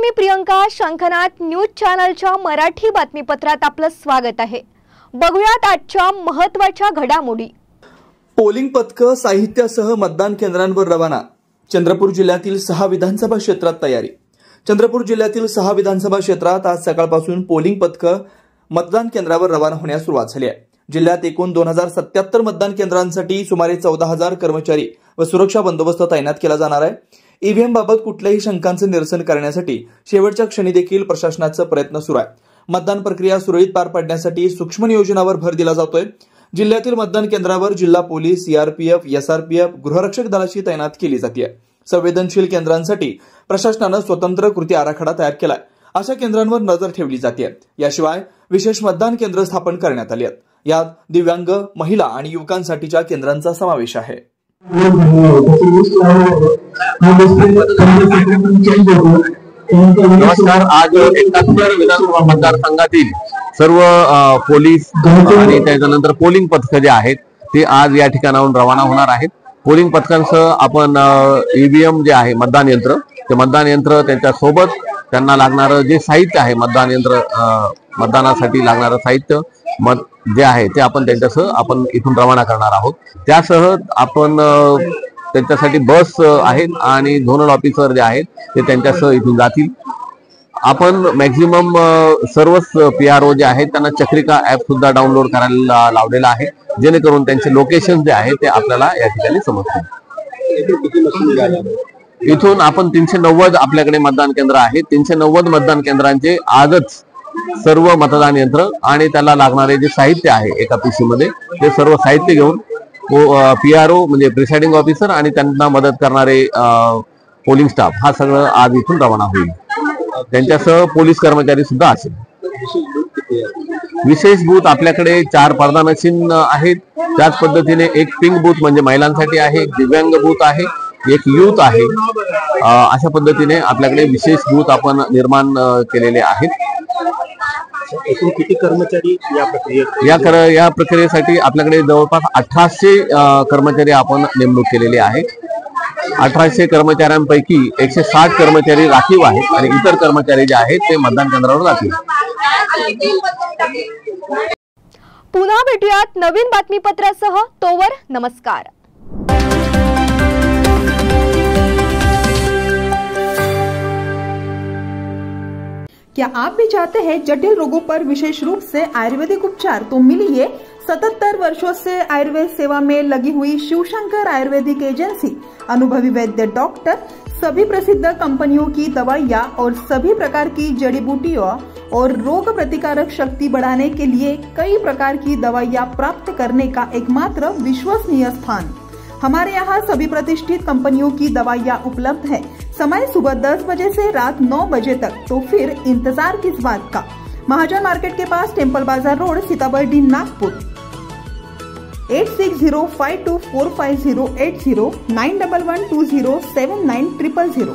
मी प्रियंका. शंखनाद न्यूज चॅनलच्या मराठी बातमीपत्रात आपलं स्वागत आहे. बघूयात आजच्या महत्त्वाच्या घडामोडी. पोलिंग पथकं साहित्यासह मतदान केंद्रांवर रवाना. चंद्रपूर जिल्ह्यातील 6 विधानसभा क्षेत्रात तयारी. चंद्रपूर जिल्ह्यातील 6 विधानसभा क्षेत्रात आज सकाळपासून पोलिंग पथकं मतदान केंद्रावर रवाना होण्यास सुरुवात झाली आहे. जिल्ह्यात एकूण 2077 मतदान केंद्रांसाठी सुमारे 14,000 कर्मचारी व सुरक्षा बंदोबस्त तैनात केला जाणार आहे. ईव्हीएम बाबत कुठल्याही शंकांचं निरसन करण्यासाठी शेवटच्या क्षणी देखील प्रशासनाचा प्रयत्न सुरू आहे. मतदान प्रक्रिया सुरळीत पार पाडण्यासाठी सूक्ष्म नियोजनावर भर दिला जातोय. जिल्ह्यातील मतदान केंद्रावर जिल्हा पोलीस, सीआरपीएफ, एसआरपीएफ, गृहरक्षक दलाची तैनात केली जाते. संवेदनशील केंद्रांसाठी प्रशासनानं स्वतंत्र कृती आराखडा तयार केलाय. अशा केंद्रांवर नजर ठेवली जाते. याशिवाय विशेष मतदान केंद्र स्थापन करण्यात आली आहेत. यात दिव्यांग, महिला आणि युवकांसाठीच्या केंद्रांचा समावेश आहे. नमस्कार. आज 71 विधानसभा मतदारसंघातील सर्व पोलीस आणि त्याच्यानंतर पोलिंग पथक जे आहेत ते आज या ठिकाणाहून रवाना होणार आहेत. पोलिंग पथकांसह आपण ईव्हीएम जे आहे मतदान यंत्र, ते मतदान यंत्र त्यांच्या सोबत त्यांना लागणारं जे साहित्य आहे मतदानासाठी लागणारं साहित्य जे आहे ते आपण त्यांच्यासह आपण इथून रवाना करणार आहोत. त्यासह आपण त्यांच्यासाठी बस आहेत आणि झोनल ऑफिसर जे आहेत ते त्यांच्यासह इथून जातील. आपण मॅक्झिमम सर्वच PRO जे आहेत त्यांना चक्रिका ऍप सुद्धा डाउनलोड करायला लावलेला आहे, जेणेकरून त्यांचे लोकेशन जे आहे ते आपल्याला या ठिकाणी समजतील. इथून आपण 390 आपल्याकडे मतदान केंद्र आहे. 390 मतदान केंद्रांचे आजच सर्व मतदान यंत्र आणि त्याला लागणारे जे साहित्य आहे एका PC मध्ये ते सर्व साहित्य घेऊन PRO म्हणजे प्रिसाइडिंग ऑफिसर आणि त्यांना मदत करणारे पोलिंग स्टाफ हा सगळं आज इथून रवाना होईल. त्यांच्यासह पोलीस कर्मचारी सुद्धा असेल. विशेष बूथ आपल्याकडे 4 पडदा मशीन आहेत. त्याच पद्धतीने एक पिंक बूथ म्हणजे महिलांसाठी आहे, एक दिव्यांग बूथ आहे, एक युथ आहे. अशा पद्धतीने आपल्याकडे विशेष बूथ आपण निर्माण केलेले आहेत. एकूण किती कर्मचारी या प्रक्रियेसाठी आपल्याकडे जवळपास 1800 कर्मचारी आपण नेमणूक केलेले आहे. 1800 कर्मचाऱ्यांपैकी 160 कर्मचारी राखीव आहेत आणि इतर कर्मचारी जे आहेत ते मतदान केंद्रावर जातील. पुन्हा भेटूयात नवीन बातमीपत्रासह. तोवर नमस्कार. क्या आप भी चाहते हैं जटिल रोगों पर विशेष रूप से आयुर्वेदिक उपचार? तो मिलिए 77 वर्षों से आयुर्वेद सेवा में लगी हुई शिवशंकर आयुर्वेदिक एजेंसी. अनुभवी वैद्य डॉक्टर, सभी प्रसिद्ध कंपनियों की दवाइयाँ और सभी प्रकार की जड़ी बूटियों और रोग प्रतिकारक शक्ति बढ़ाने के लिए कई प्रकार की दवाइयाँ प्राप्त करने का एकमात्र विश्वसनीय स्थान. हमारे यहाँ सभी प्रतिष्ठित कंपनियों की दवाइयाँ उपलब्ध है. समय सुबह 10 बजे से रात 9 बजे तक. तो फिर इंतजार किस बात का. महाजन मार्केट के पास, टेम्पल बाजार रोड, सीताबर्डी, नागपुर. 8605245080 9112079000.